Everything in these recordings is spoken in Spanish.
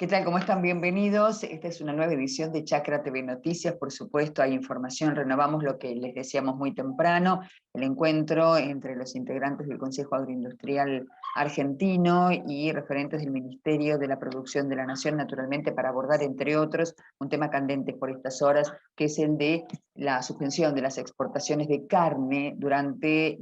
¿Qué tal? ¿Cómo están? Bienvenidos. Esta es una nueva edición de Chacra TV Noticias. Por supuesto, hay información. Renovamos lo que les decíamos muy temprano, el encuentro entre los integrantes del Consejo Agroindustrial Argentino y referentes del Ministerio de la Producción de la Nación, naturalmente, para abordar, entre otros, un tema candente por estas horas, que es el de la suspensión de las exportaciones de carne durante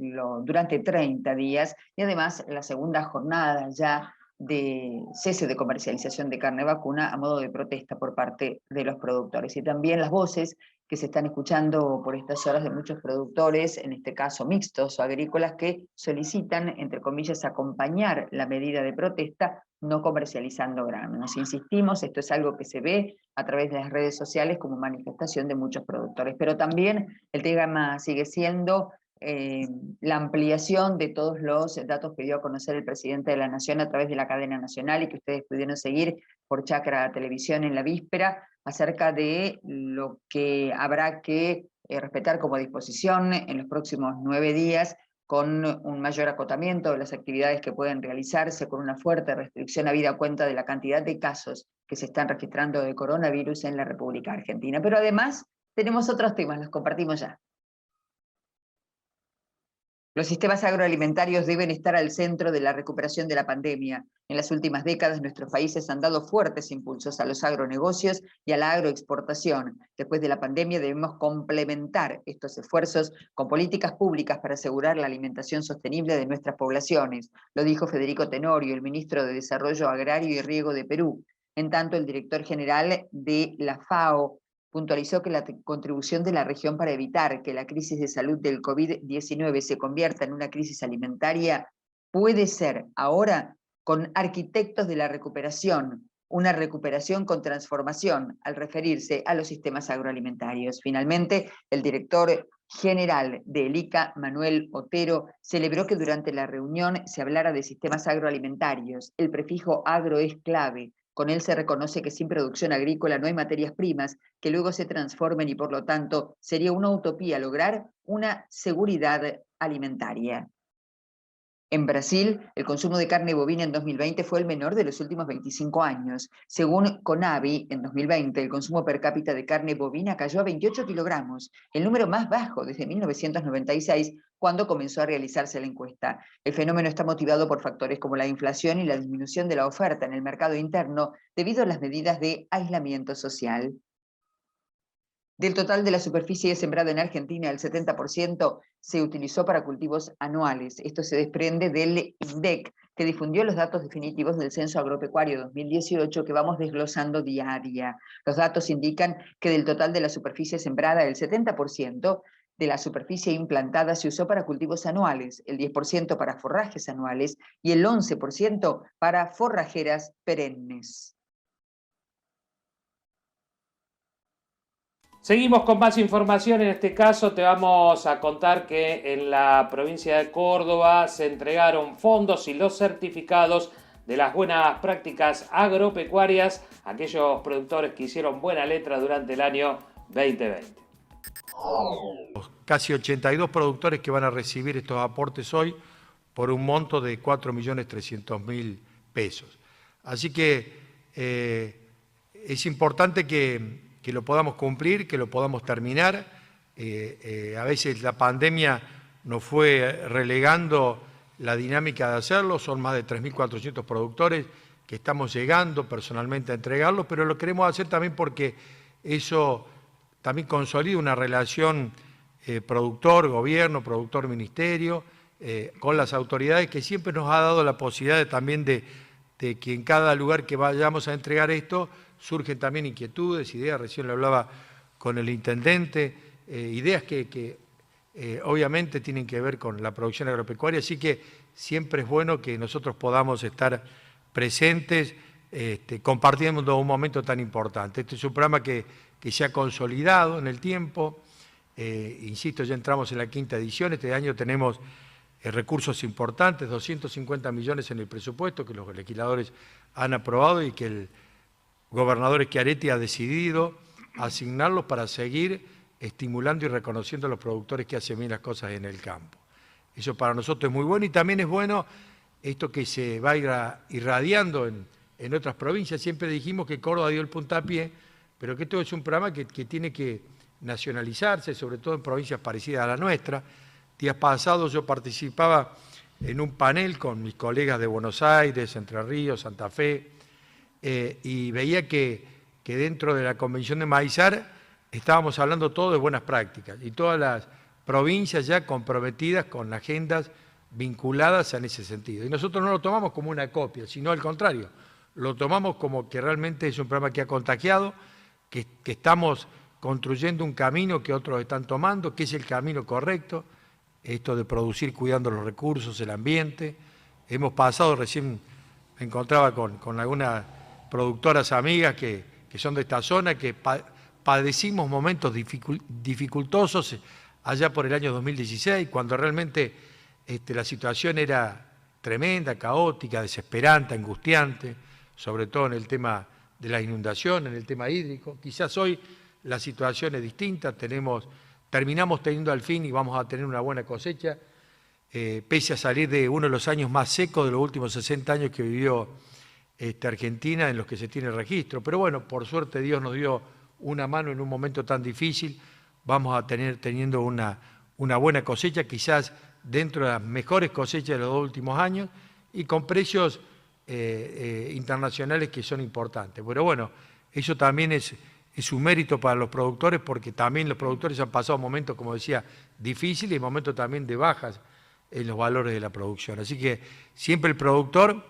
30 días y además la segunda jornada ya de cese de comercialización de carne vacuna a modo de protesta por parte de los productores. Y también las voces que se están escuchando por estas horas de muchos productores, en este caso mixtos o agrícolas, que solicitan, entre comillas, acompañar la medida de protesta no comercializando grano. Nos insistimos, esto es algo que se ve a través de las redes sociales como manifestación de muchos productores, pero también el tema sigue siendo la ampliación de todos los datos que dio a conocer el presidente de la Nación a través de la cadena nacional y que ustedes pudieron seguir por Chacra Televisión en la víspera, acerca de lo que habrá que respetar como disposición en los próximos 9 días, con un mayor acotamiento de las actividades que pueden realizarse, con una fuerte restricción habida cuenta de la cantidad de casos que se están registrando de coronavirus en la República Argentina. Pero además tenemos otros temas, los compartimos ya. Los sistemas agroalimentarios deben estar al centro de la recuperación de la pandemia. En las últimas décadas, nuestros países han dado fuertes impulsos a los agronegocios y a la agroexportación. Después de la pandemia debemos complementar estos esfuerzos con políticas públicas para asegurar la alimentación sostenible de nuestras poblaciones. Lo dijo Federico Tenorio, el ministro de Desarrollo Agrario y Riego de Perú. En tanto, el director general de la FAO puntualizó que la contribución de la región para evitar que la crisis de salud del COVID-19 se convierta en una crisis alimentaria puede ser ahora con arquitectos de la recuperación, una recuperación con transformación al referirse a los sistemas agroalimentarios. Finalmente, el director general del ICA, Manuel Otero, celebró que durante la reunión se hablara de sistemas agroalimentarios. El prefijo agro es clave. Con él se reconoce que sin producción agrícola no hay materias primas que luego se transformen y por lo tanto sería una utopía lograr una seguridad alimentaria. En Brasil, el consumo de carne bovina en 2020 fue el menor de los últimos 25 años. Según CONAVI, en 2020 el consumo per cápita de carne bovina cayó a 28 kilogramos, el número más bajo desde 1996, cuando comenzó a realizarse la encuesta. El fenómeno está motivado por factores como la inflación y la disminución de la oferta en el mercado interno debido a las medidas de aislamiento social. Del total de la superficie sembrada en Argentina, el 70% se utilizó para cultivos anuales. Esto se desprende del INDEC, que difundió los datos definitivos del Censo Agropecuario 2018 que vamos desglosando día a día. Los datos indican que del total de la superficie sembrada, el 70% de la superficie implantada se usó para cultivos anuales, el 10% para forrajes anuales y el 11% para forrajeras perennes. Seguimos con más información. En este caso te vamos a contar que en la provincia de Córdoba se entregaron fondos y los certificados de las buenas prácticas agropecuarias a aquellos productores que hicieron buena letra durante el año 2020. Casi 82 productores que van a recibir estos aportes hoy por un monto de 4.300.000 pesos. Así que es importante que lo podamos cumplir, que lo podamos terminar. A veces la pandemia nos fue relegando la dinámica de hacerlo, son más de 3.400 productores que estamos llegando personalmente a entregarlos, pero lo queremos hacer también porque eso también consolida una relación productor-gobierno, productor-ministerio, con las autoridades, que siempre nos ha dado la posibilidad también de que en cada lugar que vayamos a entregar esto, surgen también inquietudes, ideas, recién lo hablaba con el intendente, ideas que obviamente tienen que ver con la producción agropecuaria, así que siempre es bueno que nosotros podamos estar presentes compartiendo un momento tan importante. Este es un programa que se ha consolidado en el tiempo, insisto, ya entramos en la 5ª edición, este año tenemos recursos importantes, 250 millones en el presupuesto que los legisladores han aprobado y que el gobernador Schiaretti ha decidido asignarlos para seguir estimulando y reconociendo a los productores que hacen bien las cosas en el campo. Eso para nosotros es muy bueno y también es bueno esto que se va irradiando en en otras provincias. Siempre dijimos que Córdoba dio el puntapié, pero que esto es un programa que tiene que nacionalizarse, sobre todo en provincias parecidas a la nuestra. Días pasados yo participaba en un panel con mis colegas de Buenos Aires, Entre Ríos, Santa Fe, y veía que dentro de la Convención de Maizar estábamos hablando todo de buenas prácticas y todas las provincias ya comprometidas con agendas vinculadas en ese sentido. Y nosotros no lo tomamos como una copia, sino al contrario, lo tomamos como que realmente es un programa que ha contagiado, que estamos construyendo un camino que otros están tomando, que es el camino correcto, esto de producir cuidando los recursos, el ambiente. Hemos pasado, recién me encontraba con algunas productoras amigas que son de esta zona, que padecimos momentos dificultosos allá por el año 2016, cuando realmente la situación era tremenda, caótica, desesperante, angustiante, sobre todo en el tema de la inundación, en el tema hídrico. Quizás hoy la situación es distinta, terminamos teniendo al fin y vamos a tener una buena cosecha, pese a salir de uno de los años más secos de los últimos 60 años que vivió Argentina, en los que se tiene registro. Pero bueno, por suerte Dios nos dio una mano en un momento tan difícil, vamos a teniendo una buena cosecha, quizás dentro de las mejores cosechas de los 2 últimos años, y con precios internacionales que son importantes. Pero bueno, eso también es un mérito para los productores, porque también los productores han pasado momentos, como decía, difíciles y momentos también de bajas en los valores de la producción. Así que siempre el productor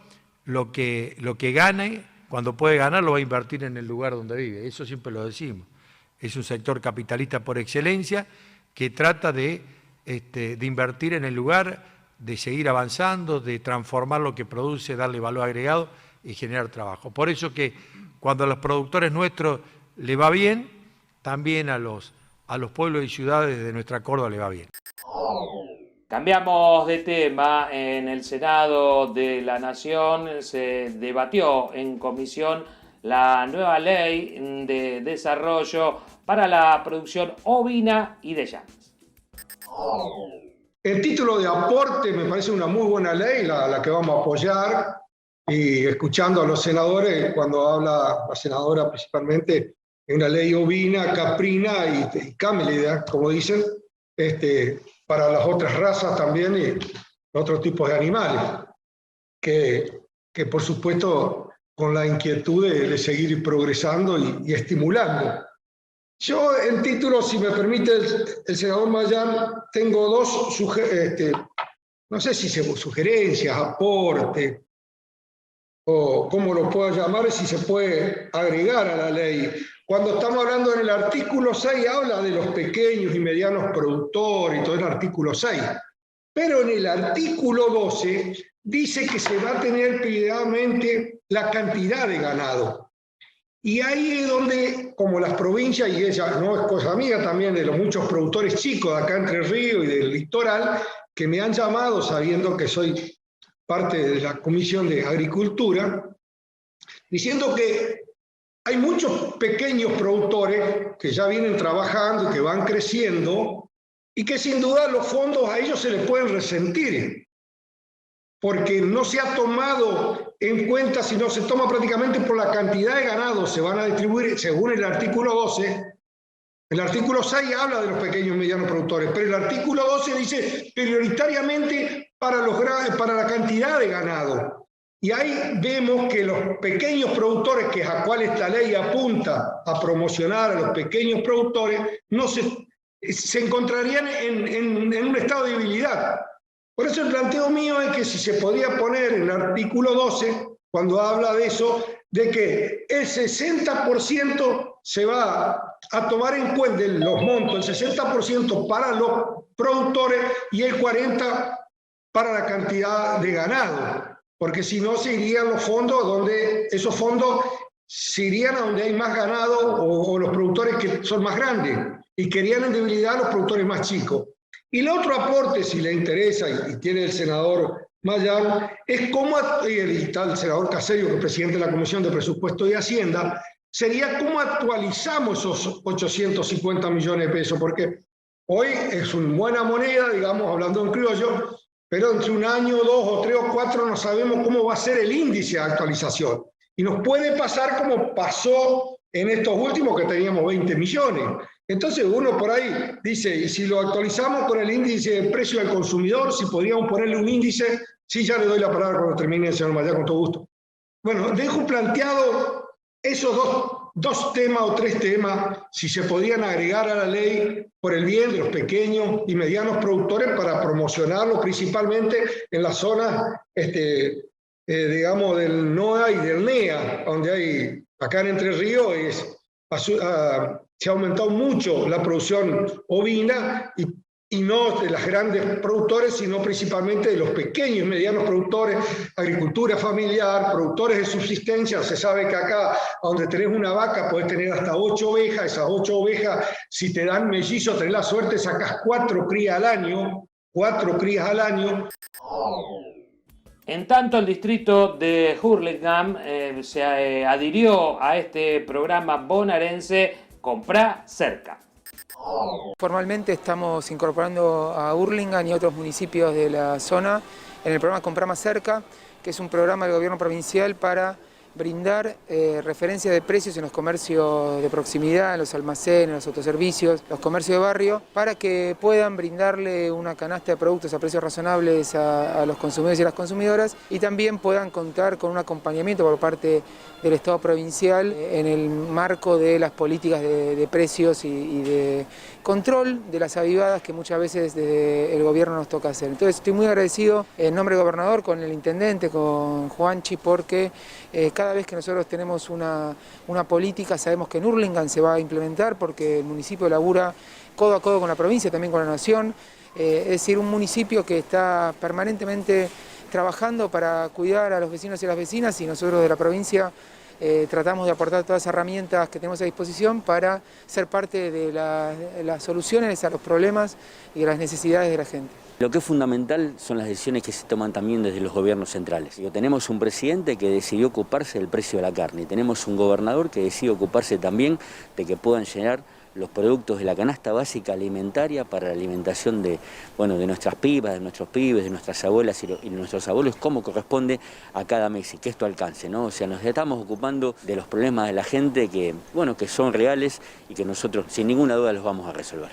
lo que gane, cuando puede ganar, lo va a invertir en el lugar donde vive. Eso siempre lo decimos. Es un sector capitalista por excelencia que trata de invertir en el lugar, de seguir avanzando, de transformar lo que produce, darle valor agregado y generar trabajo. Por eso que cuando a los productores nuestros le va bien, también a los pueblos y ciudades de nuestra Córdoba le va bien. Cambiamos de tema. En el Senado de la Nación se debatió en comisión la nueva ley de desarrollo para la producción ovina y de llamas. El título de aporte me parece una muy buena ley, la que vamos a apoyar, y escuchando a los senadores, cuando habla la senadora principalmente de una ley ovina, caprina y camélida, como dicen, para las otras razas también y otros tipos de animales, que por supuesto con la inquietud de seguir progresando y estimulando. Yo en título, si me permite el senador Mayán, tengo 2 no sé si sugerencias, aportes, o cómo lo pueda llamar, si se puede agregar a la ley. Cuando estamos hablando en el artículo 6, habla de los pequeños y medianos productores, y todo el artículo 6. Pero en el artículo 12 dice que se va a tener prioritariamente la cantidad de ganado. Y ahí es donde, como las provincias, y ella no es cosa mía, también de los muchos productores chicos de acá Entre Ríos y del litoral, que me han llamado sabiendo que soy parte de la Comisión de Agricultura, diciendo que hay muchos pequeños productores que ya vienen trabajando y que van creciendo, y que sin duda los fondos a ellos se les pueden resentir, porque no se ha tomado en cuenta, sino se toma prácticamente por la cantidad de ganado, se van a distribuir según el artículo 12. El artículo 6 habla de los pequeños y medianos productores, pero el artículo 12 dice prioritariamente para la cantidad de ganado. Y ahí vemos que los pequeños productores, que es a cual esta ley apunta a promocionar a los pequeños productores, se encontrarían en un estado de debilidad. Por eso el planteo mío es que si se podía poner en el artículo 12, cuando habla de eso, de que el 60% se va a tomar en cuenta de los montos, el 60% para los productores y el 40% para la cantidad de ganado, porque si no se irían los fondos, donde esos fondos se irían a donde hay más ganado o los productores que son más grandes y querían en debilidad a los productores más chicos. Y el otro aporte, si le interesa, y tiene el senador Mayán, es cómo, y está el senador Caserio, que es presidente de la Comisión de Presupuesto y Hacienda, sería cómo actualizamos esos 850 millones de pesos, porque hoy es una buena moneda, digamos, hablando en criollo, pero entre un año, 2 o 3 o 4 no sabemos cómo va a ser el índice de actualización. Y nos puede pasar como pasó en estos últimos, que teníamos 20 millones. Entonces uno por ahí dice, y si lo actualizamos con el índice de precio al consumidor, si podríamos ponerle un índice, sí, ya le doy la palabra cuando termine, señor Mayá, con todo gusto. Bueno, dejo planteado esos dos temas o tres temas, si se podían agregar a la ley por el bien de los pequeños y medianos productores para promocionarlo principalmente en las zonas, digamos, del NOA y del NEA, donde hay, acá en Entre Ríos, se ha aumentado mucho la producción ovina y no de las grandes productores, sino principalmente de los pequeños y medianos productores, agricultura familiar, productores de subsistencia. Se sabe que acá, donde tenés una vaca, podés tener hasta 8 ovejas. Esas 8 ovejas, si te dan mellizos, tenés la suerte, sacás 4 crías al año, 4 crías al año. En tanto, el distrito de Hurlingham se adhirió a este programa bonaerense Comprá Cerca. Formalmente estamos incorporando a Hurlingham y otros municipios de la zona en el programa Comprá Más Cerca, que es un programa del gobierno provincial para brindar referencia de precios en los comercios de proximidad, en los almacenes, en los autoservicios, los comercios de barrio, para que puedan brindarle una canasta de productos a precios razonables a los consumidores y a las consumidoras, y también puedan contar con un acompañamiento por parte del Estado provincial en el marco de las políticas de precios y de control de las avivadas que muchas veces desde el gobierno nos toca hacer. Entonces estoy muy agradecido en nombre del gobernador, con el intendente, con Juanchi, porque cada vez que nosotros tenemos una política, sabemos que en Hurlingham se va a implementar, porque el municipio labura codo a codo con la provincia, también con la nación. Es decir, un municipio que está permanentemente trabajando para cuidar a los vecinos y las vecinas, y nosotros de la provincia tratamos de aportar todas las herramientas que tenemos a disposición para ser parte de las soluciones a los problemas y a las necesidades de la gente. Lo que es fundamental son las decisiones que se toman también desde los gobiernos centrales. Tenemos un presidente que decidió ocuparse del precio de la carne, y tenemos un gobernador que decidió ocuparse también de que puedan llegar los productos de la canasta básica alimentaria para la alimentación de nuestras pibas, de nuestros pibes, de nuestras abuelas y de nuestros abuelos, como corresponde a cada mes, y que esto alcance, ¿no? O sea, nos estamos ocupando de los problemas de la gente que son reales y que nosotros sin ninguna duda los vamos a resolver.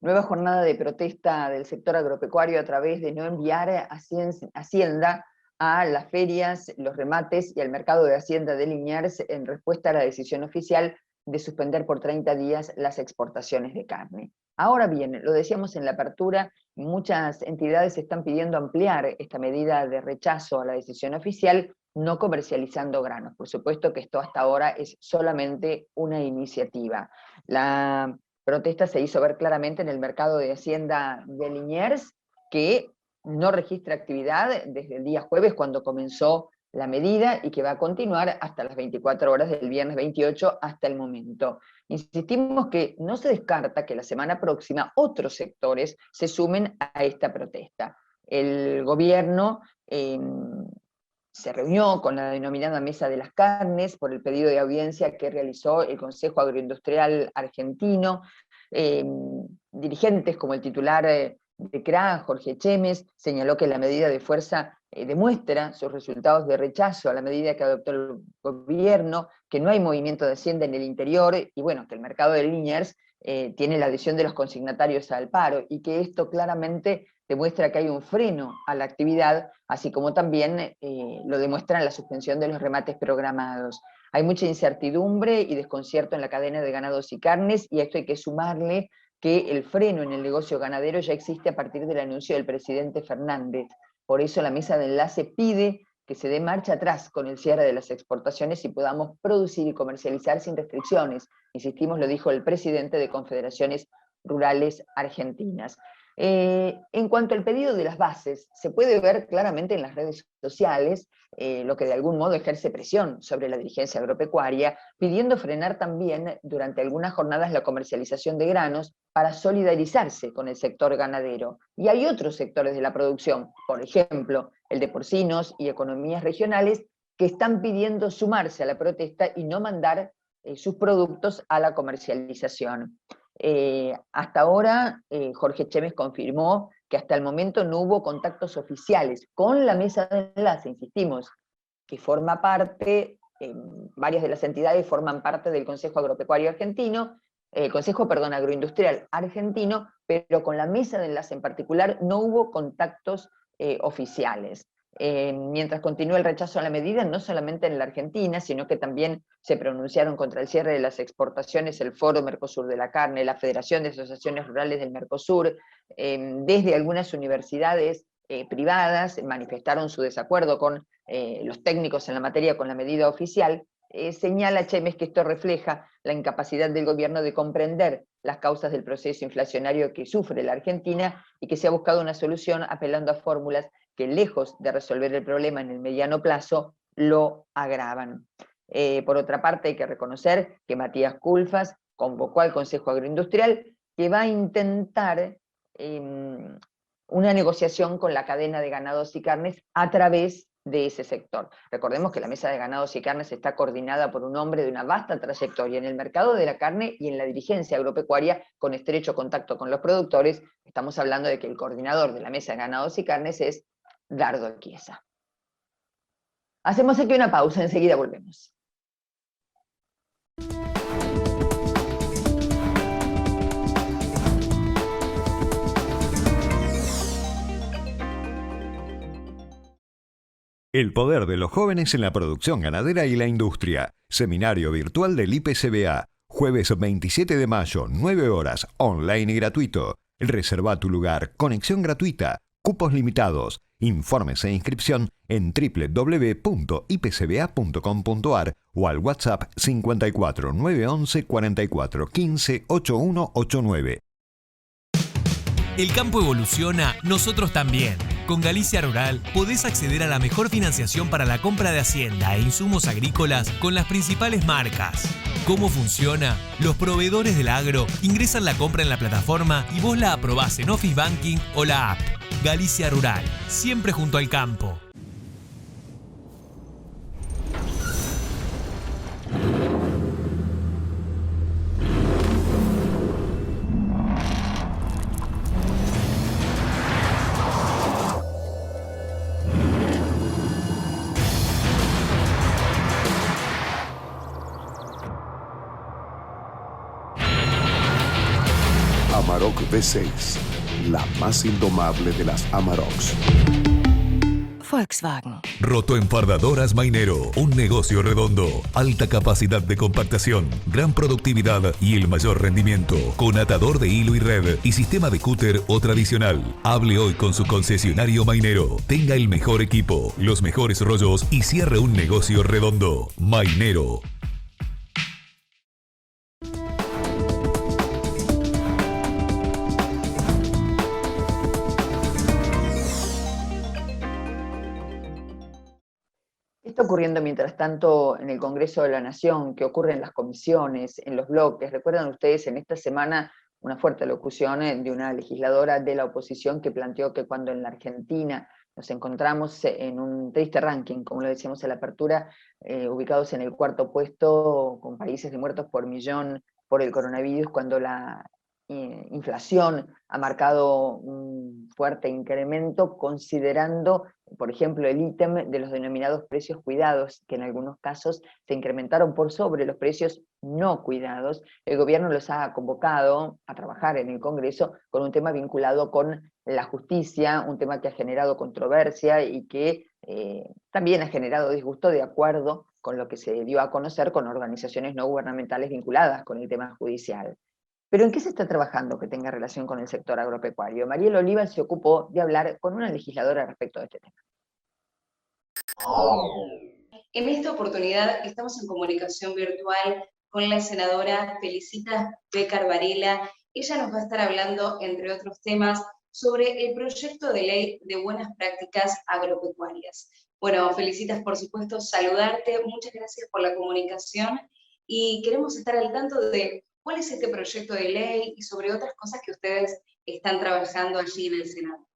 Nueva jornada de protesta del sector agropecuario a través de no enviar Hacienda a las ferias, los remates y al mercado de Hacienda de Liniers en respuesta a la decisión oficial de suspender por 30 días las exportaciones de carne. Ahora bien, lo decíamos en la apertura, muchas entidades están pidiendo ampliar esta medida de rechazo a la decisión oficial, no comercializando granos. Por supuesto que esto hasta ahora es solamente una iniciativa. La protesta se hizo ver claramente en el mercado de Hacienda de Liniers, que no registra actividad desde el día jueves, cuando comenzó la medida, y que va a continuar hasta las 24 horas del viernes 28 hasta el momento. Insistimos que no se descarta que la semana próxima otros sectores se sumen a esta protesta. El gobierno se reunió con la denominada Mesa de las Carnes por el pedido de audiencia que realizó el Consejo Agroindustrial Argentino. Dirigentes como el titular de CRA, Jorge Chemes, señaló que la medida de fuerza demuestra sus resultados de rechazo a la medida que adoptó el gobierno, que no hay movimiento de Hacienda en el interior, y bueno, que el mercado de Liniers tiene la adhesión de los consignatarios al paro, y que esto claramente demuestra que hay un freno a la actividad, así como también lo demuestra la suspensión de los remates programados. Hay mucha incertidumbre y desconcierto en la cadena de ganados y carnes, y a esto hay que sumarle que el freno en el negocio ganadero ya existe a partir del anuncio del presidente Fernández. Por eso la mesa de enlace pide que se dé marcha atrás con el cierre de las exportaciones y podamos producir y comercializar sin restricciones. Insistimos, lo dijo el presidente de Confederaciones Rurales Argentinas. En cuanto al pedido de las bases, se puede ver claramente en las redes sociales lo que de algún modo ejerce presión sobre la dirigencia agropecuaria, pidiendo frenar también durante algunas jornadas la comercialización de granos para solidarizarse con el sector ganadero. Y hay otros sectores de la producción, por ejemplo, el de porcinos y economías regionales, que están pidiendo sumarse a la protesta y no mandar sus productos a la comercialización. Hasta ahora, Jorge Chemes confirmó que hasta el momento no hubo contactos oficiales con la mesa de enlace, insistimos, que forma parte, varias de las entidades forman parte del Consejo Agropecuario Argentino, Consejo Agroindustrial Argentino, pero con la mesa de enlace en particular no hubo contactos oficiales. Mientras continúa el rechazo a la medida, no solamente en la Argentina, sino que también se pronunciaron contra el cierre de las exportaciones el Foro Mercosur de la Carne, la Federación de Asociaciones Rurales del Mercosur, desde algunas universidades privadas manifestaron su desacuerdo con los técnicos en la materia con la medida oficial. Señala Chemes que esto refleja la incapacidad del gobierno de comprender las causas del proceso inflacionario que sufre la Argentina y que se ha buscado una solución apelando a fórmulas que, lejos de resolver el problema en el mediano plazo, lo agravan. Por otra parte, hay que reconocer que Matías Culfas convocó al Consejo Agroindustrial, que va a intentar una negociación con la cadena de ganados y carnes a través de ese sector. Recordemos que la mesa de ganados y carnes está coordinada por un hombre de una vasta trayectoria en el mercado de la carne y en la dirigencia agropecuaria, con estrecho contacto con los productores. Estamos hablando de que el coordinador de la mesa de ganados y carnes es Dardo Chiesa. Hacemos aquí una pausa, enseguida volvemos. El poder de los jóvenes en la producción ganadera y la industria. Seminario virtual del IPCBA. Jueves 27 de mayo, 9 horas, online y gratuito. Reserva tu lugar, conexión gratuita, cupos limitados. Informes e inscripción en www.ipcba.com.ar o al WhatsApp 54 911 44 15 8189. El campo evoluciona, nosotros también. Con Galicia Rural podés acceder a la mejor financiación para la compra de hacienda e insumos agrícolas con las principales marcas. ¿Cómo funciona? Los proveedores del agro ingresan la compra en la plataforma y vos la aprobás en Office Banking o la app. Galicia Rural, siempre junto al campo. Amarok V6, la más indomable de las Amaroks. Volkswagen. Rotoenfardadoras Mainero, un negocio redondo, alta capacidad de compactación, gran productividad y el mayor rendimiento, con atador de hilo y red y sistema de cúter o tradicional. Hable hoy con su concesionario Mainero, tenga el mejor equipo, los mejores rollos y cierre un negocio redondo. Mainero. Está ocurriendo mientras tanto en el Congreso de la Nación, que ocurre en las comisiones, en los bloques. ¿Recuerdan ustedes en esta semana una fuerte locución de una legisladora de la oposición que planteó que cuando en la Argentina nos encontramos en un triste ranking, como lo decíamos en la apertura, ubicados en el 4º puesto con países de muertos por millón por el coronavirus, cuando la inflación ha marcado un fuerte incremento, considerando, por ejemplo, el ítem de los denominados precios cuidados, que en algunos casos se incrementaron por sobre los precios no cuidados. El gobierno los ha convocado a trabajar en el Congreso con un tema vinculado con la justicia, un tema que ha generado controversia y que también ha generado disgusto, de acuerdo con lo que se dio a conocer con organizaciones no gubernamentales vinculadas con el tema judicial. ¿Pero en qué se está trabajando que tenga relación con el sector agropecuario? Mariel Oliva se ocupó de hablar con una legisladora respecto a este tema. En esta oportunidad estamos en comunicación virtual con la senadora Felicitas Bécar Varela. Ella nos va a estar hablando, entre otros temas, sobre el proyecto de ley de buenas prácticas agropecuarias. Bueno, Felicitas, por supuesto, saludarte. Muchas gracias por la comunicación y queremos estar al tanto de cuál es este proyecto de ley y sobre otras cosas que ustedes están trabajando allí en el Senado.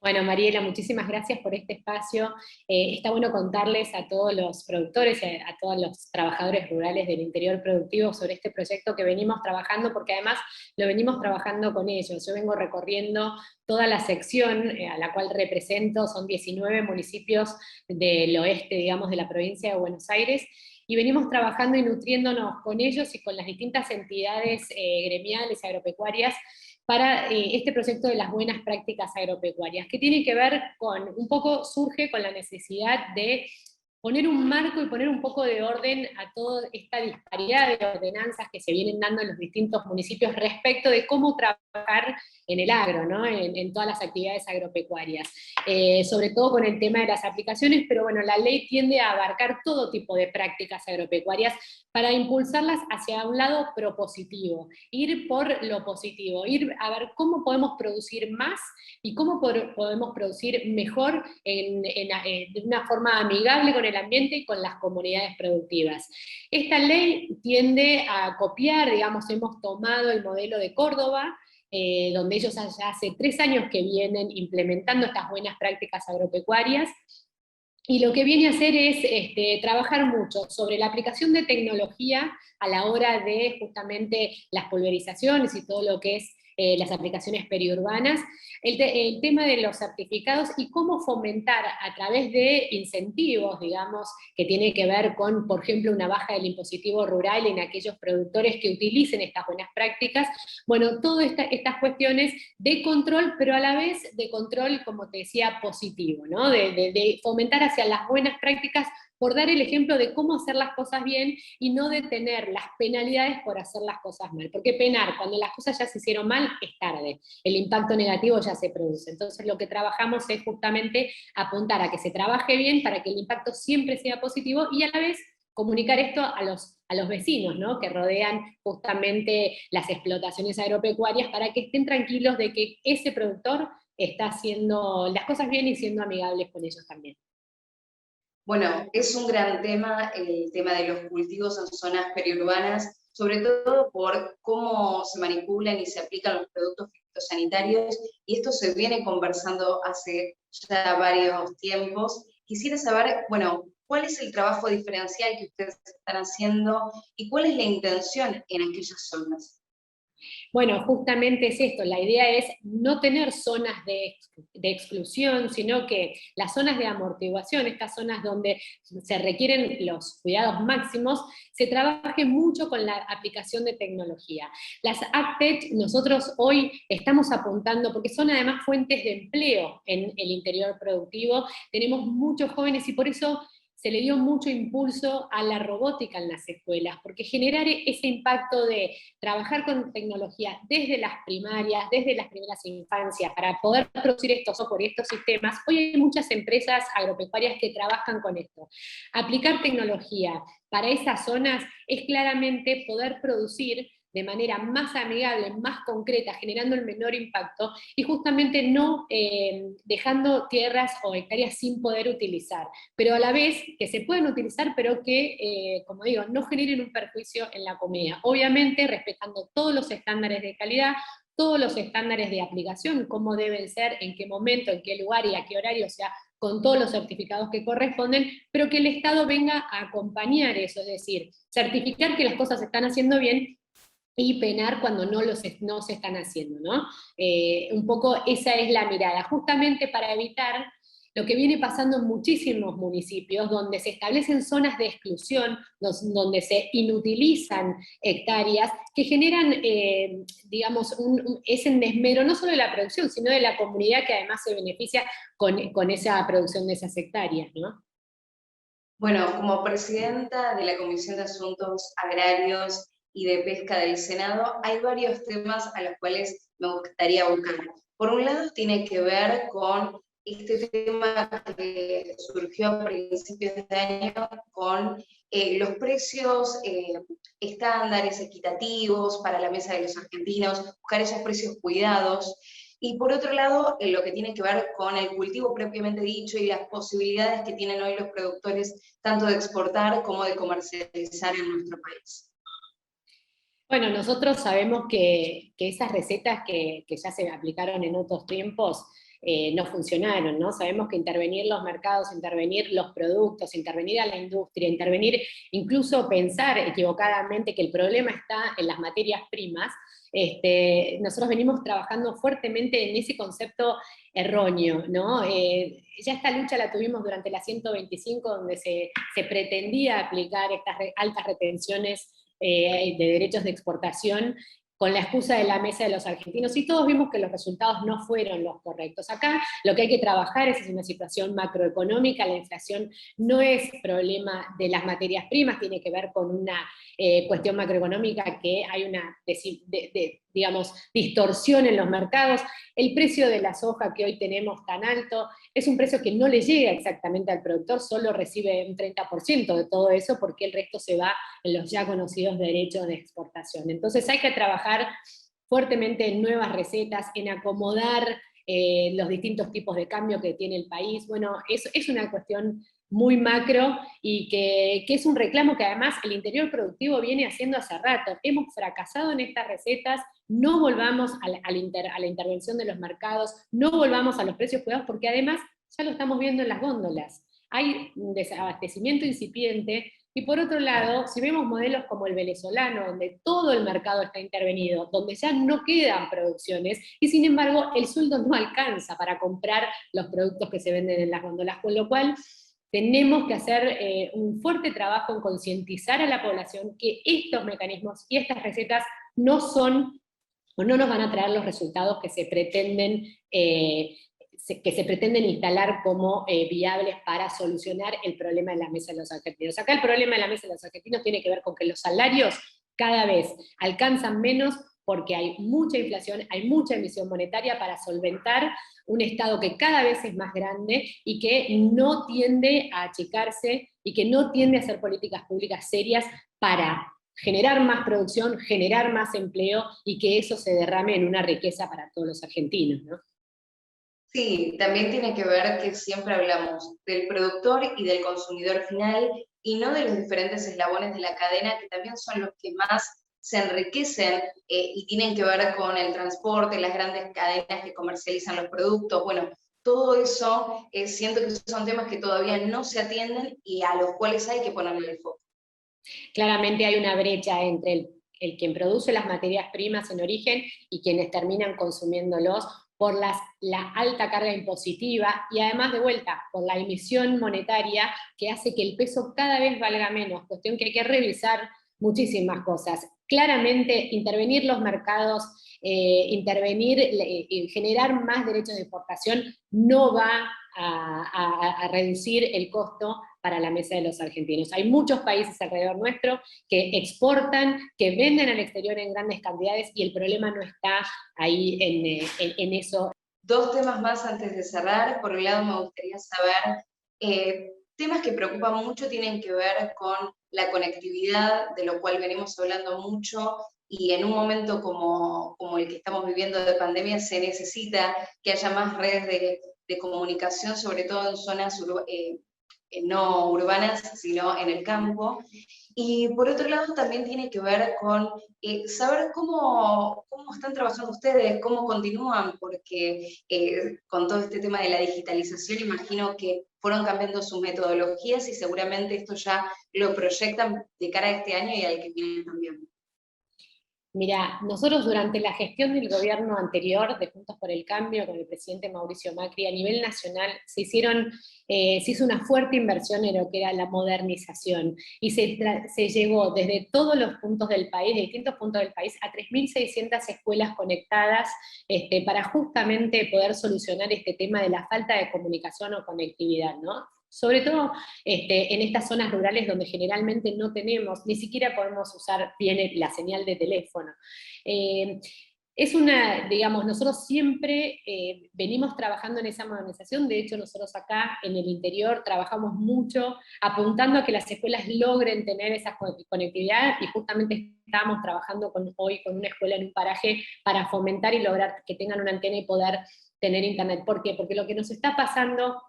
Bueno, Mariela, muchísimas gracias por este espacio. Está bueno contarles a todos los productores, a todos los trabajadores rurales del interior productivo sobre este proyecto que venimos trabajando, porque además lo venimos trabajando con ellos. Yo vengo recorriendo toda la sección a la cual represento, son 19 municipios del oeste, digamos, de la provincia de Buenos Aires, y venimos trabajando y nutriéndonos con ellos y con las distintas entidades gremiales y agropecuarias para este proyecto de las buenas prácticas agropecuarias, que tiene que ver con, un poco surge con la necesidad de poner un marco y poner un poco de orden a toda esta disparidad de ordenanzas que se vienen dando en los distintos municipios respecto de cómo trabajar en el agro, ¿no? en todas las actividades agropecuarias, sobre todo con el tema de las aplicaciones, pero bueno, la ley tiende a abarcar todo tipo de prácticas agropecuarias para impulsarlas hacia un lado propositivo, ir por lo positivo, ir a ver cómo podemos producir más y cómo podemos producir mejor de una forma amigable con el ambiente y con las comunidades productivas. Esta ley tiende a copiar, digamos, hemos tomado el modelo de Córdoba, donde ellos ya hace 3 años que vienen implementando estas buenas prácticas agropecuarias, y lo que viene a hacer es trabajar mucho sobre la aplicación de tecnología a la hora de justamente las pulverizaciones y todo lo que es las aplicaciones periurbanas, el tema de los certificados y cómo fomentar a través de incentivos, digamos, que tiene que ver con, por ejemplo, una baja del impositivo rural en aquellos productores que utilicen estas buenas prácticas, bueno, todas estas cuestiones de control, pero a la vez de control, como te decía, positivo, ¿no? De fomentar hacia las buenas prácticas, por dar el ejemplo de cómo hacer las cosas bien y no de tener las penalidades por hacer las cosas mal. Porque penar, cuando las cosas ya se hicieron mal, es tarde. El impacto negativo ya se produce. Entonces lo que trabajamos es justamente apuntar a que se trabaje bien para que el impacto siempre sea positivo y a la vez comunicar esto a los vecinos, ¿no? Que rodean justamente las explotaciones agropecuarias para que estén tranquilos de que ese productor está haciendo las cosas bien y siendo amigables con ellos también. Bueno, es un gran tema el tema de los cultivos en zonas periurbanas, sobre todo por cómo se manipulan y se aplican los productos fitosanitarios, y esto se viene conversando hace ya varios tiempos. Quisiera saber, bueno, ¿cuál es el trabajo diferencial que ustedes están haciendo y cuál es la intención en aquellas zonas? Bueno, justamente es esto, la idea es no tener zonas de exclusión, sino que las zonas de amortiguación, estas zonas donde se requieren los cuidados máximos, se trabaje mucho con la aplicación de tecnología. Las AgTech nosotros hoy estamos apuntando, porque son además fuentes de empleo en el interior productivo, tenemos muchos jóvenes y por eso se le dio mucho impulso a la robótica en las escuelas, porque generar ese impacto de trabajar con tecnología desde las primarias, desde las primeras infancias, para poder producir estos software y estos sistemas, hoy hay muchas empresas agropecuarias que trabajan con esto. Aplicar tecnología para esas zonas es claramente poder producir de manera más amigable, más concreta, generando el menor impacto, y justamente no dejando tierras o hectáreas sin poder utilizar, pero a la vez que se pueden utilizar, pero que, como digo, no generen un perjuicio en la comida. Obviamente respetando todos los estándares de calidad, todos los estándares de aplicación, cómo deben ser, en qué momento, en qué lugar y a qué horario, o sea, con todos los certificados que corresponden, pero que el Estado venga a acompañar eso, es decir, certificar que las cosas se están haciendo bien, y penar cuando no se están haciendo, ¿no? Un poco esa es la mirada, justamente para evitar lo que viene pasando en muchísimos municipios, donde se establecen zonas de exclusión, donde se inutilizan hectáreas, que generan, digamos, ese desmero no solo de la producción, sino de la comunidad que además se beneficia con esa producción de esas hectáreas, ¿no? Bueno, como presidenta de la Comisión de Asuntos Agrarios y de Pesca del Senado, hay varios temas a los cuales me gustaría abocar. Por un lado, tiene que ver con este tema que surgió a principios de año con los precios estándares, equitativos para la mesa de los argentinos, buscar esos precios cuidados. Y por otro lado, lo que tiene que ver con el cultivo propiamente dicho y las posibilidades que tienen hoy los productores, tanto de exportar como de comercializar en nuestro país. Bueno, nosotros sabemos que esas recetas que ya se aplicaron en otros tiempos no funcionaron, ¿no? Sabemos que intervenir los mercados, intervenir los productos, intervenir a la industria, intervenir, incluso pensar equivocadamente que el problema está en las materias primas, nosotros venimos trabajando fuertemente en ese concepto erróneo, ¿no? Ya esta lucha la tuvimos durante la 125, donde se pretendía aplicar estas altas retenciones de derechos de exportación, con la excusa de la mesa de los argentinos, y todos vimos que los resultados no fueron los correctos. Acá lo que hay que trabajar es una situación macroeconómica, la inflación no es problema de las materias primas, tiene que ver con una cuestión macroeconómica, que hay una, digamos, distorsión en los mercados. El precio de la soja que hoy tenemos tan alto es un precio que no le llega exactamente al productor, solo recibe un 30% de todo eso, porque el resto se va en los ya conocidos derechos de exportación. Entonces hay que trabajar fuertemente en nuevas recetas, en acomodar los distintos tipos de cambio que tiene el país. Bueno, es una cuestión muy macro, y que es un reclamo que además el interior productivo viene haciendo hace rato. Hemos fracasado en estas recetas, no volvamos a la intervención de los mercados, no volvamos a los precios cuidados, porque además ya lo estamos viendo en las góndolas. Hay un desabastecimiento incipiente, y por otro lado, si vemos modelos como el venezolano, donde todo el mercado está intervenido, donde ya no quedan producciones, y sin embargo el sueldo no alcanza para comprar los productos que se venden en las góndolas, con lo cual tenemos que hacer un fuerte trabajo en concientizar a la población que estos mecanismos y estas recetas no son, o no nos van a traer los resultados que se pretenden instalar como viables para solucionar el problema de la mesa de los argentinos. Acá el problema de la mesa de los argentinos tiene que ver con que los salarios cada vez alcanzan menos, porque hay mucha inflación, hay mucha emisión monetaria para solventar un Estado que cada vez es más grande y que no tiende a achicarse, y que no tiende a hacer políticas públicas serias para generar más producción, generar más empleo, y que eso se derrame en una riqueza para todos los argentinos, ¿no? Sí, también tiene que ver que siempre hablamos del productor y del consumidor final, y no de los diferentes eslabones de la cadena, que también son los que más se enriquecen y tienen que ver con el transporte, las grandes cadenas que comercializan los productos. Bueno, todo eso siento que son temas que todavía no se atienden y a los cuales hay que ponerle el foco. Claramente hay una brecha entre el quien produce las materias primas en origen y quienes terminan consumiéndolos, por la alta carga impositiva, y además, de vuelta, por la emisión monetaria que hace que el peso cada vez valga menos, cuestión que hay que revisar muchísimas cosas. Claramente, intervenir los mercados, generar más derechos de exportación no va a reducir el costo para la mesa de los argentinos. Hay muchos países alrededor nuestro que exportan, que venden al exterior en grandes cantidades, y el problema no está ahí en eso. Dos temas más antes de cerrar. Por un lado, me gustaría saber, temas que preocupan mucho tienen que ver con la conectividad, de lo cual venimos hablando mucho, y en un momento como el que estamos viviendo de pandemia se necesita que haya más redes de comunicación, sobre todo en zonas no urbanas, sino en el campo. Y por otro lado también tiene que ver con saber cómo están trabajando ustedes, cómo continúan, porque con todo este tema de la digitalización imagino que fueron cambiando sus metodologías, y seguramente esto ya lo proyectan de cara a este año y al que viene también. Mira, nosotros durante la gestión del gobierno anterior de Juntos por el Cambio, con el presidente Mauricio Macri, a nivel nacional se hizo una fuerte inversión en lo que era la modernización, y se llegó desde todos los puntos del país, de distintos puntos del país, a 3.600 escuelas conectadas, para justamente poder solucionar este tema de la falta de comunicación o conectividad, ¿no? Sobre todo en estas zonas rurales donde generalmente no tenemos, ni siquiera podemos usar bien la señal de teléfono. Nosotros siempre venimos trabajando en esa modernización. De hecho, nosotros acá en el interior trabajamos mucho apuntando a que las escuelas logren tener esa conectividad, y justamente estamos trabajando hoy con una escuela en un paraje para fomentar y lograr que tengan una antena y poder tener internet. ¿Por qué? Porque lo que nos está pasando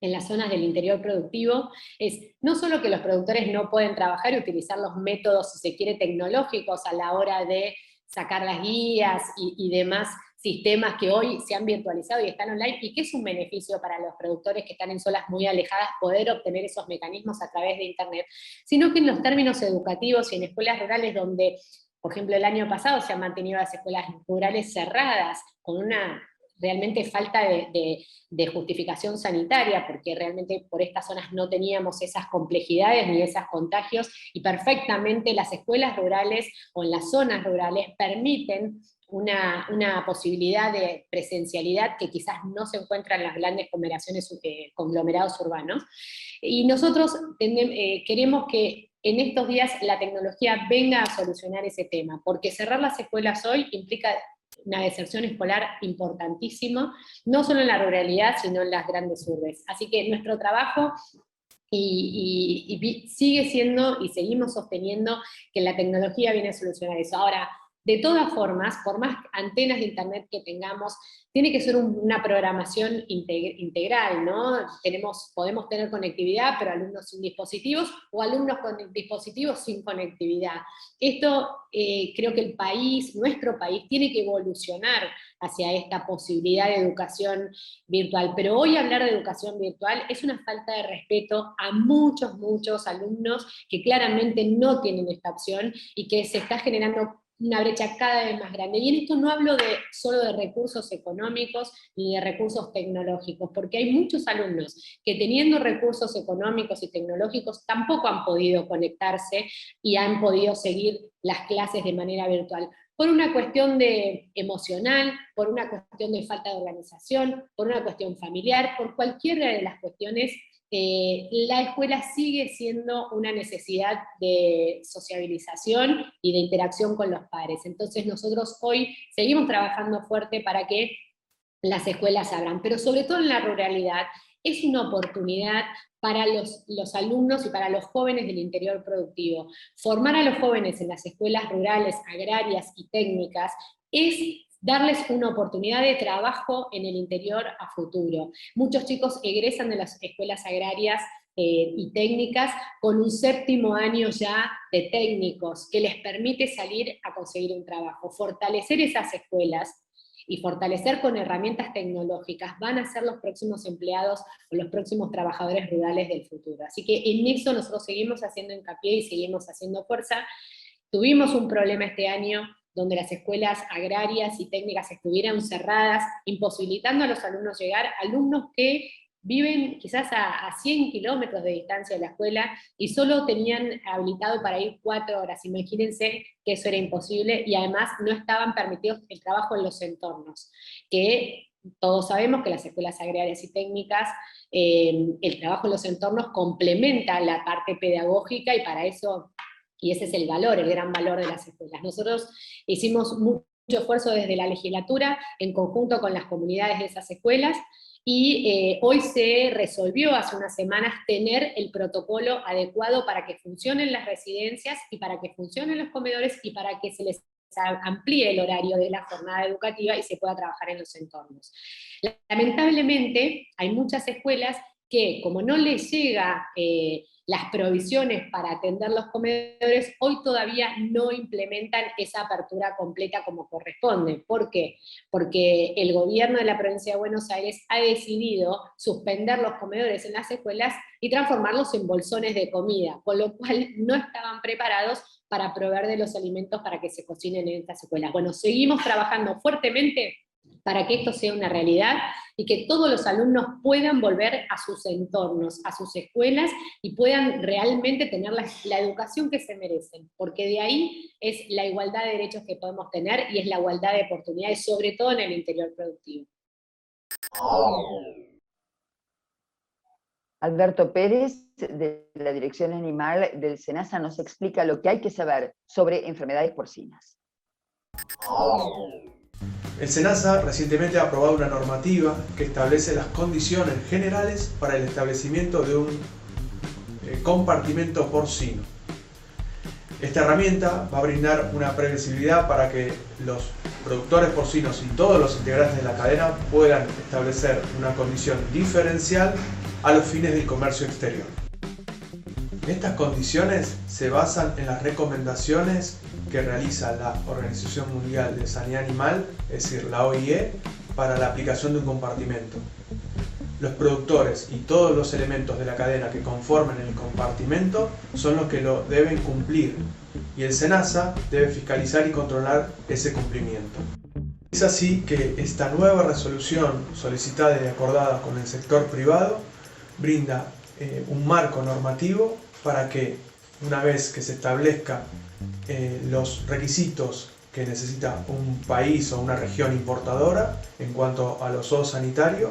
en las zonas del interior productivo es no solo que los productores no pueden trabajar y utilizar los métodos, si se quiere, tecnológicos a la hora de sacar las guías y demás sistemas que hoy se han virtualizado y están online, y que es un beneficio para los productores que están en zonas muy alejadas poder obtener esos mecanismos a través de Internet, sino que en los términos educativos y en escuelas rurales donde, por ejemplo, el año pasado se han mantenido las escuelas rurales cerradas con una realmente falta de justificación sanitaria, porque realmente por estas zonas no teníamos esas complejidades ni esos contagios, y perfectamente las escuelas rurales o en las zonas rurales permiten una posibilidad de presencialidad que quizás no se encuentra en las grandes conglomerados urbanos. Y nosotros queremos que en estos días la tecnología venga a solucionar ese tema, porque cerrar las escuelas hoy implica una deserción escolar importantísima, no solo en la ruralidad, sino en las grandes urbes. Así que nuestro trabajo sigue siendo, y seguimos sosteniendo, que la tecnología viene a solucionar eso. Ahora, de todas formas, por más antenas de Internet que tengamos, tiene que ser una programación integral, ¿no? Podemos tener conectividad, pero alumnos sin dispositivos, o alumnos con dispositivos sin conectividad. Esto creo que nuestro país, tiene que evolucionar hacia esta posibilidad de educación virtual. Pero hoy hablar de educación virtual es una falta de respeto a muchos alumnos que claramente no tienen esta opción y que se está generando una brecha cada vez más grande. Y en esto no hablo solo de recursos económicos ni de recursos tecnológicos, porque hay muchos alumnos que teniendo recursos económicos y tecnológicos tampoco han podido conectarse y han podido seguir las clases de manera virtual, por una cuestión emocional, por una cuestión de falta de organización, por una cuestión familiar, por cualquiera de las cuestiones. La escuela sigue siendo una necesidad de sociabilización y de interacción con los padres. Entonces nosotros hoy seguimos trabajando fuerte para que las escuelas abran, pero sobre todo en la ruralidad es una oportunidad para los alumnos y para los jóvenes del interior productivo. Formar a los jóvenes en las escuelas rurales, agrarias y técnicas es darles una oportunidad de trabajo en el interior a futuro. Muchos chicos egresan de las escuelas agrarias y técnicas con un 7º año ya de técnicos, que les permite salir a conseguir un trabajo. Fortalecer esas escuelas y fortalecer con herramientas tecnológicas van a ser los próximos empleados o los próximos trabajadores rurales del futuro. Así que en eso nosotros seguimos haciendo hincapié y seguimos haciendo fuerza. Tuvimos un problema este año donde las escuelas agrarias y técnicas estuvieran cerradas, imposibilitando a los alumnos llegar, alumnos que viven quizás a 100 kilómetros de distancia de la escuela y solo tenían habilitado para ir 4 horas. Imagínense que eso era imposible, y además no estaban permitidos el trabajo en los entornos, que todos sabemos que las escuelas agrarias y técnicas, el trabajo en los entornos complementa la parte pedagógica, y para eso, y ese es el valor, el gran valor de las escuelas. Nosotros hicimos mucho esfuerzo desde la legislatura, en conjunto con las comunidades de esas escuelas, y hoy se resolvió hace unas semanas tener el protocolo adecuado para que funcionen las residencias, y para que funcionen los comedores, y para que se les amplíe el horario de la jornada educativa y se pueda trabajar en los entornos. Lamentablemente, hay muchas escuelas que, como no les llega las provisiones para atender los comedores, hoy todavía no implementan esa apertura completa como corresponde. ¿Por qué? Porque el gobierno de la provincia de Buenos Aires ha decidido suspender los comedores en las escuelas y transformarlos en bolsones de comida, con lo cual no estaban preparados para proveer de los alimentos para que se cocinen en estas escuelas. Bueno, seguimos trabajando fuertemente para que esto sea una realidad y que todos los alumnos puedan volver a sus entornos, a sus escuelas, y puedan realmente tener la educación que se merecen, porque de ahí es la igualdad de derechos que podemos tener, y es la igualdad de oportunidades, sobre todo en el interior productivo. Alberto Pérez, de la Dirección Animal del SENASA, nos explica lo que hay que saber sobre enfermedades porcinas. El SENASA recientemente ha aprobado una normativa que establece las condiciones generales para el establecimiento de un compartimento porcino. Esta herramienta va a brindar una previsibilidad para que los productores porcinos y todos los integrantes de la cadena puedan establecer una condición diferencial a los fines del comercio exterior. Estas condiciones se basan en las recomendaciones que realiza la Organización Mundial de Sanidad Animal, es decir, la OIE, para la aplicación de un compartimento. Los productores y todos los elementos de la cadena que conforman el compartimento son los que lo deben cumplir, y el SENASA debe fiscalizar y controlar ese cumplimiento. Es así que esta nueva resolución solicitada y acordada con el sector privado brinda un marco normativo para que, una vez que se establezcan los requisitos que necesita un país o una región importadora en cuanto a lo zoosanitario,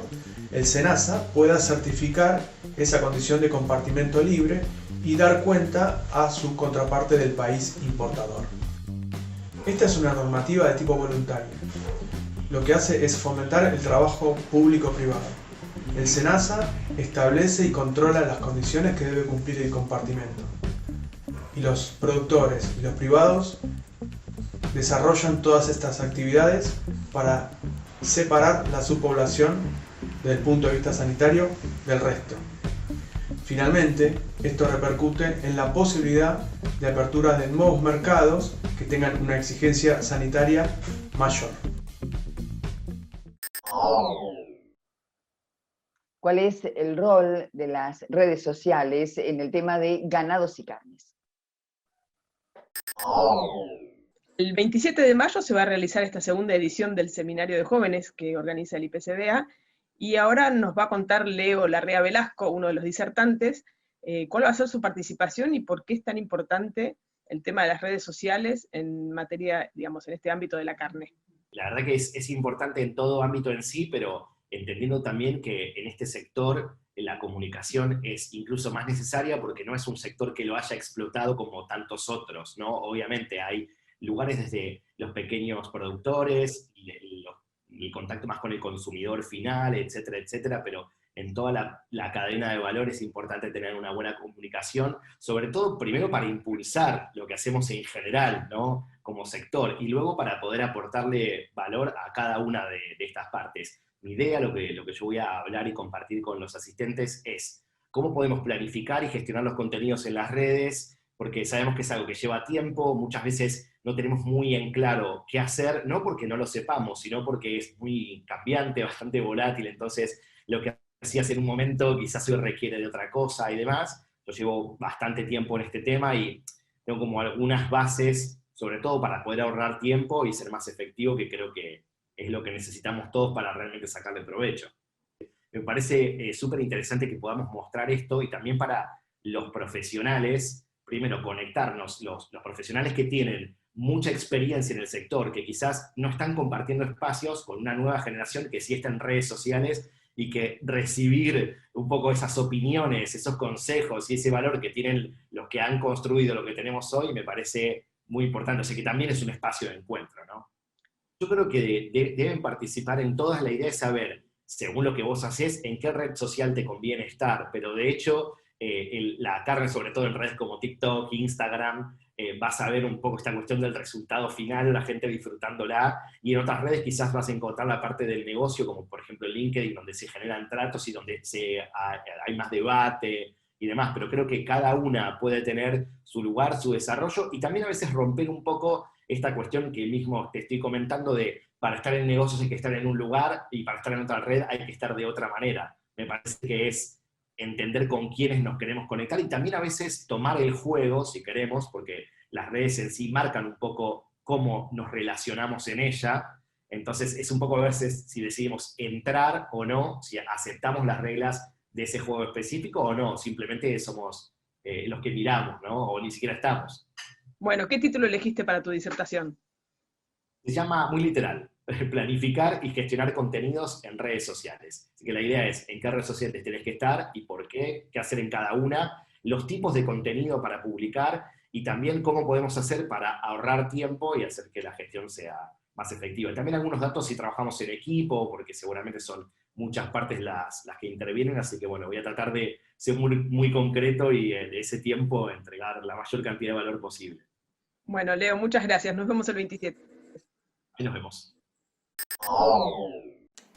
el SENASA pueda certificar esa condición de compartimento libre y dar cuenta a su contraparte del país importador. Esta es una normativa de tipo voluntario. Lo que hace es fomentar el trabajo público-privado. El SENASA establece y controla las condiciones que debe cumplir el compartimento. Y los productores y los privados desarrollan todas estas actividades para separar la subpoblación desde el punto de vista sanitario del resto. Finalmente, esto repercute en la posibilidad de apertura de nuevos mercados que tengan una exigencia sanitaria mayor. ¿Cuál es el rol de las redes sociales en el tema de ganados y carnes? El 27 de mayo se va a realizar esta segunda edición del Seminario de Jóvenes que organiza el IPCBA, y ahora nos va a contar Leo Larrea Velasco, uno de los disertantes, cuál va a ser su participación y por qué es tan importante el tema de las redes sociales en materia, digamos, en este ámbito de la carne. La verdad que es importante en todo ámbito en sí, pero entendiendo también que en este sector la comunicación es incluso más necesaria porque no es un sector que lo haya explotado como tantos otros, ¿no? Obviamente hay lugares desde los pequeños productores, y el contacto más con el consumidor final, etcétera, etcétera, pero en toda la cadena de valor es importante tener una buena comunicación, sobre todo primero para impulsar lo que hacemos en general, ¿no? Como sector, y luego para poder aportarle valor a cada una de estas partes. Mi idea, lo que yo voy a hablar y compartir con los asistentes es cómo podemos planificar y gestionar los contenidos en las redes, porque sabemos que es algo que lleva tiempo, muchas veces no tenemos muy en claro qué hacer, no porque no lo sepamos, sino porque es muy cambiante, bastante volátil, entonces lo que hacías en un momento quizás hoy requiere de otra cosa y demás. Yo llevo bastante tiempo en este tema y tengo como algunas bases, sobre todo para poder ahorrar tiempo y ser más efectivo, que creo que es lo que necesitamos todos para realmente sacarle provecho. Me parece súper interesante que podamos mostrar esto, y también para los profesionales, primero conectarnos, los profesionales que tienen mucha experiencia en el sector, que quizás no están compartiendo espacios con una nueva generación que sí está en redes sociales, y que recibir un poco esas opiniones, esos consejos y ese valor que tienen los que han construido lo que tenemos hoy, me parece muy importante. O sea que también es un espacio de encuentro, ¿no? Yo creo que deben participar en todas. La idea es saber, según lo que vos hacés, en qué red social te conviene estar, pero de hecho la carne, sobre todo en redes como TikTok, Instagram, vas a ver un poco esta cuestión del resultado final, la gente disfrutándola, y en otras redes quizás vas a encontrar la parte del negocio, como por ejemplo en LinkedIn, donde se generan tratos y donde hay más debate y demás, pero creo que cada una puede tener su lugar, su desarrollo, y también a veces romper un poco esta cuestión que mismo te estoy comentando de para estar en negocios hay que estar en un lugar y para estar en otra red hay que estar de otra manera. Me parece que es entender con quiénes nos queremos conectar y también a veces tomar el juego, si queremos, porque las redes en sí marcan un poco cómo nos relacionamos en ella. Entonces es un poco a veces si decidimos entrar o no, si aceptamos las reglas de ese juego específico o no, simplemente somos los que miramos, ¿no? O ni siquiera estamos. Bueno, ¿qué título elegiste para tu disertación? Se llama, muy literal, planificar y gestionar contenidos en redes sociales. Así que la idea es en qué redes sociales tenés que estar y por qué hacer en cada una, los tipos de contenido para publicar y también cómo podemos hacer para ahorrar tiempo y hacer que la gestión sea más efectiva. Y también algunos datos si trabajamos en equipo, porque seguramente son muchas partes las que intervienen, así que bueno, voy a tratar de ser muy concreto y de ese tiempo entregar la mayor cantidad de valor posible. Bueno, Leo, muchas gracias. Nos vemos el 27. Ahí nos vemos.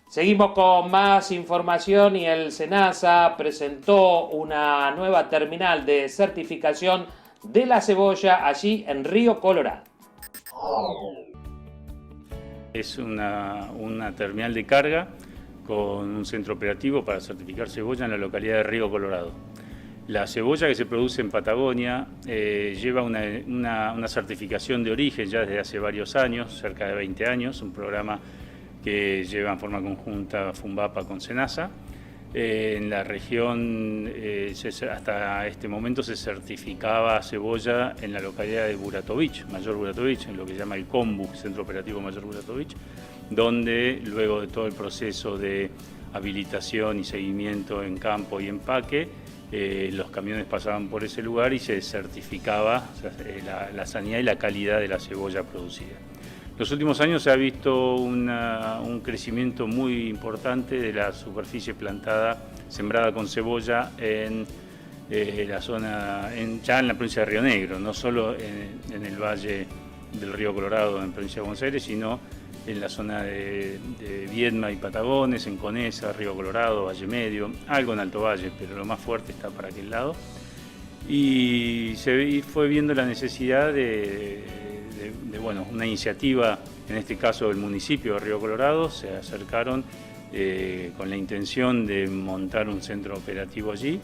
Seguimos con más información y el SENASA presentó una nueva terminal de certificación de la cebolla allí en Río Colorado. Es una terminal de carga con un centro operativo para certificar cebolla en la localidad de Río Colorado. La cebolla que se produce en Patagonia lleva una certificación de origen ya desde hace varios años, cerca de 20 años, un programa que lleva en forma conjunta Funbapa con SENASA. En la región hasta este momento se certificaba cebolla en la localidad de Buratovich, Mayor Buratovich, en lo que se llama el COMBU, Centro Operativo Mayor Buratovich, donde luego de todo el proceso de habilitación y seguimiento en campo y empaque, los camiones pasaban por ese lugar y se certificaba la sanidad y la calidad de la cebolla producida. En los últimos años se ha visto un crecimiento muy importante de la superficie plantada, sembrada con cebolla en la zona, ya en la provincia de Río Negro, no solo en el valle del Río Colorado, en la provincia de Buenos Aires, sino en la zona de Viedma y Patagones, en Conesa, Río Colorado, Valle Medio, algo en Alto Valle, pero lo más fuerte está para aquel lado. Y se fue viendo la necesidad de una iniciativa, en este caso del municipio de Río Colorado, se acercaron con la intención de montar un centro operativo allí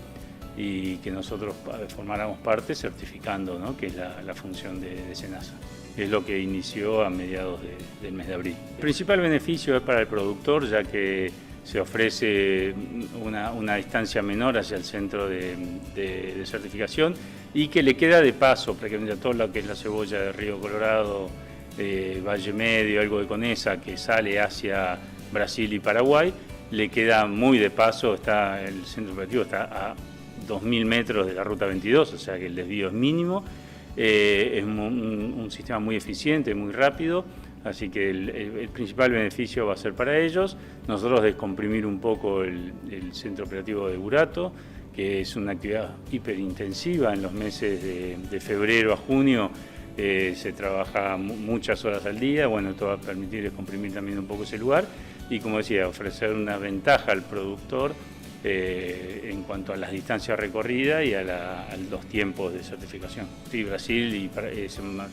y que nosotros formáramos parte certificando, ¿no?, que es la función de SENASA. Es lo que inició a mediados del mes de abril. El principal beneficio es para el productor, ya que se ofrece una distancia menor hacia el centro de certificación y que le queda de paso prácticamente a todo lo que es la cebolla de Río Colorado, Valle Medio, algo de Conesa, que sale hacia Brasil y Paraguay, le queda muy de paso. El centro operativo está a 2.000 metros de la ruta 22, o sea que el desvío es mínimo. Es un sistema muy eficiente, muy rápido, así que el principal beneficio va a ser para ellos. Nosotros descomprimir un poco el centro operativo de Burato, que es una actividad hiperintensiva. En los meses de febrero a junio se trabaja muchas horas al día. Bueno, esto va a permitir descomprimir también un poco ese lugar y, como decía, ofrecer una ventaja al productor en cuanto a las distancias recorridas y a los tiempos de certificación. Sí, Brasil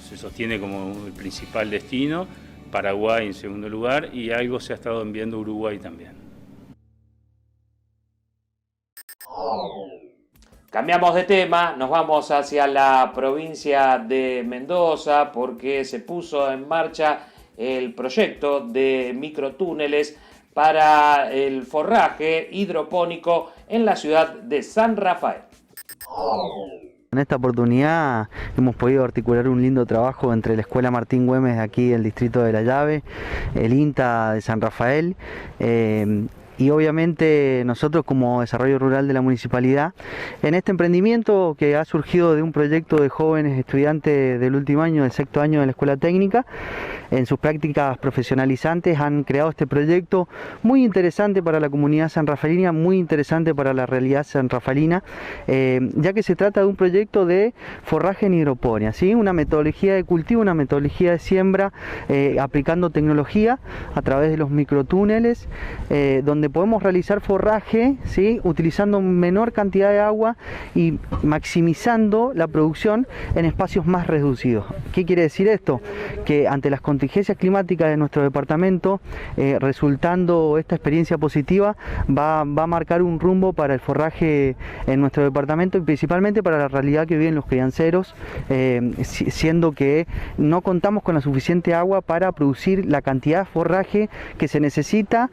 se sostiene como el principal destino, Paraguay en segundo lugar, y algo se ha estado enviando a Uruguay también. Cambiamos de tema, nos vamos hacia la provincia de Mendoza porque se puso en marcha el proyecto de microtúneles para el forraje hidropónico en la ciudad de San Rafael. En esta oportunidad hemos podido articular un lindo trabajo entre la Escuela Martín Güemes de aquí del distrito de La Llave, el INTA de San Rafael, y obviamente nosotros como Desarrollo Rural de la Municipalidad, en este emprendimiento que ha surgido de un proyecto de jóvenes estudiantes del último año, del sexto año de la Escuela Técnica, en sus prácticas profesionalizantes han creado este proyecto muy interesante para la comunidad sanrafaelina, muy interesante para la realidad sanrafaelina, ya que se trata de un proyecto de forraje en hidroponía, ¿sí? Una metodología de cultivo, una metodología de siembra, aplicando tecnología a través de los microtúneles, donde podemos realizar forraje, ¿sí?, utilizando menor cantidad de agua y maximizando la producción en espacios más reducidos. ¿Qué quiere decir esto? Que ante las contingencias climáticas de nuestro departamento, resultando esta experiencia positiva, va a marcar un rumbo para el forraje en nuestro departamento y principalmente para la realidad que viven los crianceros, siendo que no contamos con la suficiente agua para producir la cantidad de forraje que se necesita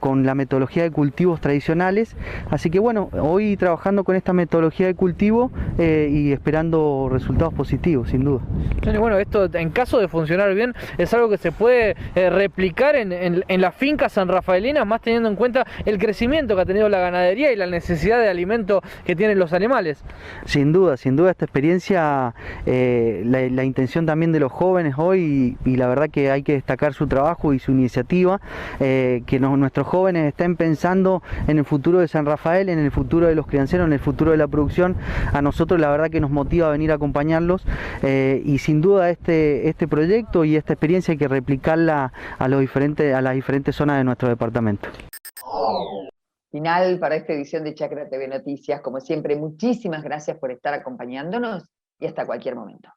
con la metodología de cultivos tradicionales. Así que bueno, hoy trabajando con esta metodología de cultivo y esperando resultados positivos, sin duda. Bueno, esto en caso de funcionar bien es algo que se puede replicar en las fincas sanrafaelinas, más teniendo en cuenta el crecimiento que ha tenido la ganadería y la necesidad de alimento que tienen los animales. Sin duda esta experiencia, la intención también de los jóvenes hoy, y la verdad que hay que destacar su trabajo y su iniciativa, que nuestros jóvenes estén pensando en el futuro de San Rafael, en el futuro de los crianceros, en el futuro de la producción, a nosotros la verdad que nos motiva a venir a acompañarlos, y sin duda este proyecto y esta experiencia hay que replicarla a las diferentes zonas de nuestro departamento. Final para esta edición de Chacra TV Noticias. Como siempre, muchísimas gracias por estar acompañándonos y hasta cualquier momento.